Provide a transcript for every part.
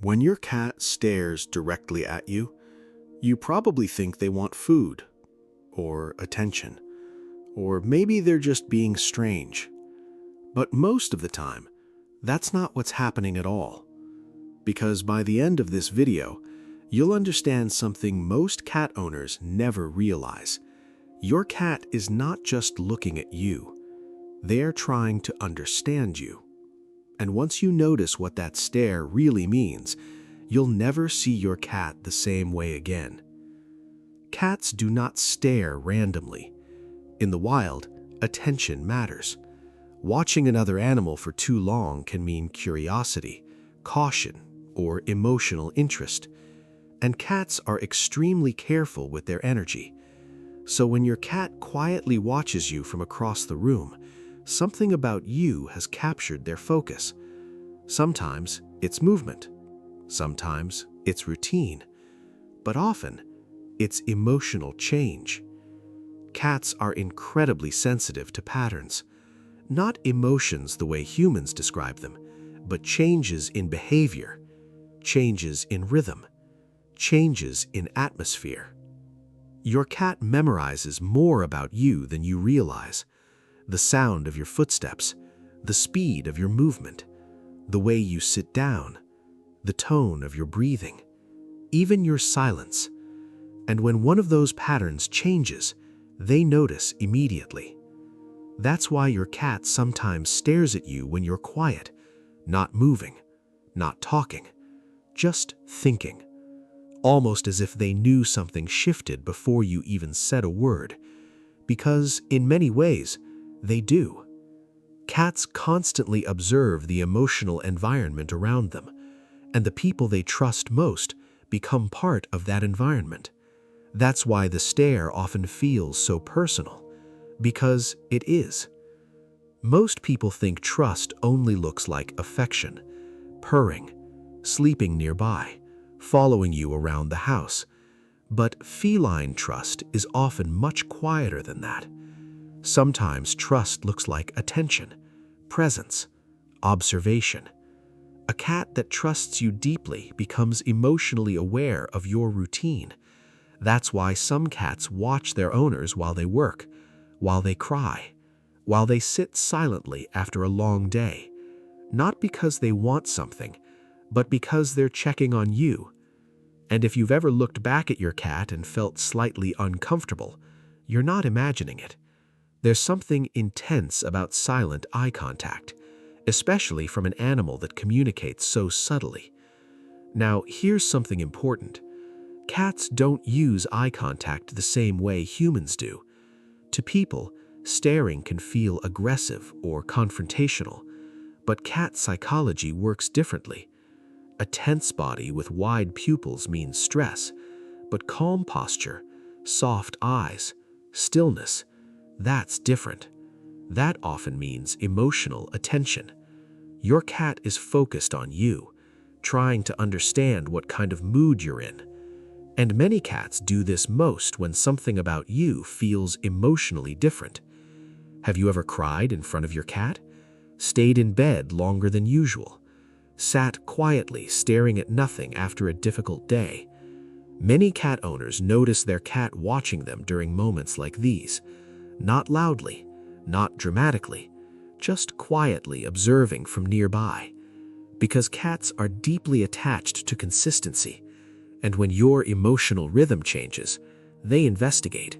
When your cat stares directly at you, you probably think they want food, or attention, or maybe they're just being strange. But most of the time, that's not what's happening at all. Because by the end of this video, you'll understand something most cat owners never realize. Your cat is not just looking at you. They're trying to understand you. And once you notice what that stare really means, you'll never see your cat the same way again. Cats do not stare randomly. In the wild, attention matters. Watching another animal for too long can mean curiosity, caution, or emotional interest. And cats are extremely careful with their energy. So when your cat quietly watches you from across the room, something about you has captured their focus. Sometimes it's movement. Sometimes it's routine. But often, it's emotional change. Cats are incredibly sensitive to patterns. Not emotions the way humans describe them, but changes in behavior, changes in rhythm, changes in atmosphere. Your cat memorizes more about you than you realize. The sound of your footsteps, the speed of your movement, the way you sit down, the tone of your breathing, even your silence. And when one of those patterns changes, they notice immediately. That's why your cat sometimes stares at you when you're quiet, not moving, not talking, just thinking, almost as if they knew something shifted before you even said a word. Because in many ways, they do. Cats constantly observe the emotional environment around them, and the people they trust most become part of that environment. That's why the stare often feels so personal, because it is. Most people think trust only looks like affection, purring, sleeping nearby, following you around the house. But feline trust is often much quieter than that. Sometimes trust looks like attention, presence, observation. A cat that trusts you deeply becomes emotionally aware of your routine. That's why some cats watch their owners while they work, while they cry, while they sit silently after a long day. Not because they want something, but because they're checking on you. And if you've ever looked back at your cat and felt slightly uncomfortable, you're not imagining it. There's something intense about silent eye contact, especially from an animal that communicates so subtly. Now, here's something important. Cats don't use eye contact the same way humans do. To people, staring can feel aggressive or confrontational, but cat psychology works differently. A tense body with wide pupils means stress, but calm posture, soft eyes, stillness, that's different. That often means emotional attention. Your cat is focused on you, trying to understand what kind of mood you're in. And many cats do this most when something about you feels emotionally different. Have you ever cried in front of your cat? Stayed in bed longer than usual? Sat quietly staring at nothing after a difficult day? Many cat owners notice their cat watching them during moments like these. Not loudly, not dramatically, just quietly observing from nearby. Because cats are deeply attached to consistency, and when your emotional rhythm changes, they investigate.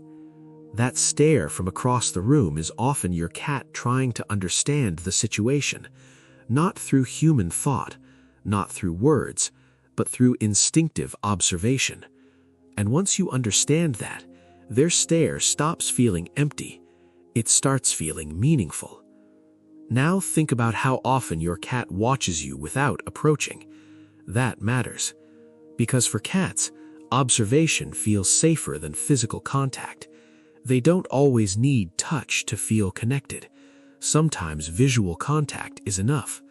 That stare from across the room is often your cat trying to understand the situation, not through human thought, not through words, but through instinctive observation. And once you understand that, their stare stops feeling empty. It starts feeling meaningful. Now think about how often your cat watches you without approaching. That matters. Because for cats, observation feels safer than physical contact. They don't always need touch to feel connected. Sometimes visual contact is enough.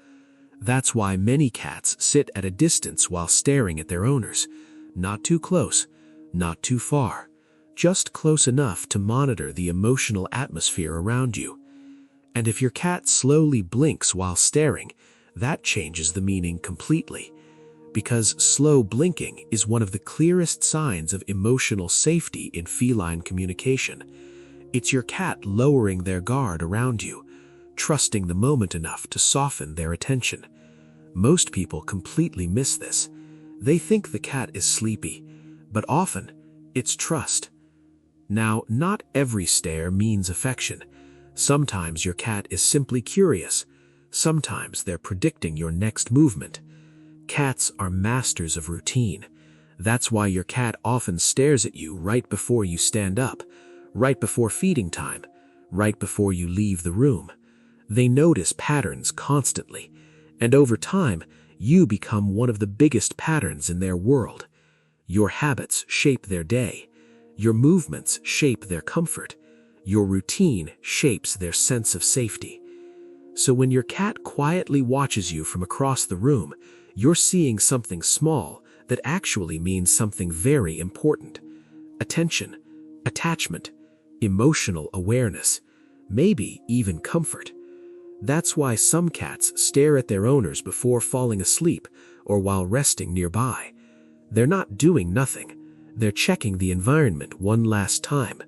That's why many cats sit at a distance while staring at their owners. Not too close, not too far, just close enough to monitor the emotional atmosphere around you. And if your cat slowly blinks while staring, that changes the meaning completely. because slow blinking is one of the clearest signs of emotional safety in feline communication. It's your cat lowering their guard around you, trusting the moment enough to soften their attention. Most people completely miss this. They think the cat is sleepy, but often it's trust. Now, not every stare means affection. Sometimes your cat is simply curious. Sometimes they're predicting your next movement. Cats are masters of routine. That's why your cat often stares at you right before you stand up, right before feeding time, right before you leave the room. They notice patterns constantly, and over time, you become one of the biggest patterns in their world. Your habits shape their day. Your movements shape their comfort. Your routine shapes their sense of safety. So when your cat quietly watches you from across the room, you're seeing something small that actually means something very important. Attention, attachment, emotional awareness, maybe even comfort. That's why some cats stare at their owners before falling asleep or while resting nearby. They're not doing nothing. They're checking the environment one last time.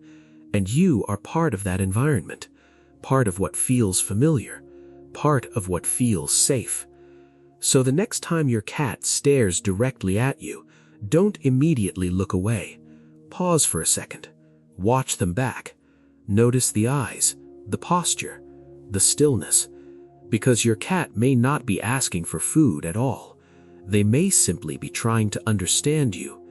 And you are part of that environment, part of what feels familiar, part of what feels safe. So the next time your cat stares directly at you, don't immediately look away. Pause for a second. Watch them back. Notice the eyes, the posture, the stillness. Because your cat may not be asking for food at all. They may simply be trying to understand you.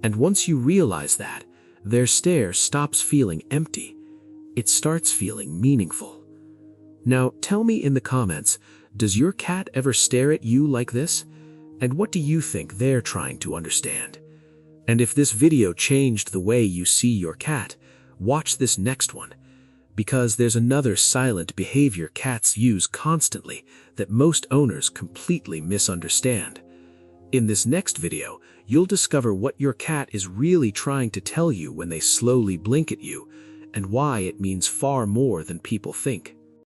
And once you realize that, their stare stops feeling empty. It starts feeling meaningful. Now, tell me in the comments, does your cat ever stare at you like this? And what do you think they're trying to understand? And if this video changed the way you see your cat, watch this next one. Because there's another silent behavior cats use constantly that most owners completely misunderstand. In this next video, you'll discover what your cat is really trying to tell you when they slowly blink at you, and why it means far more than people think.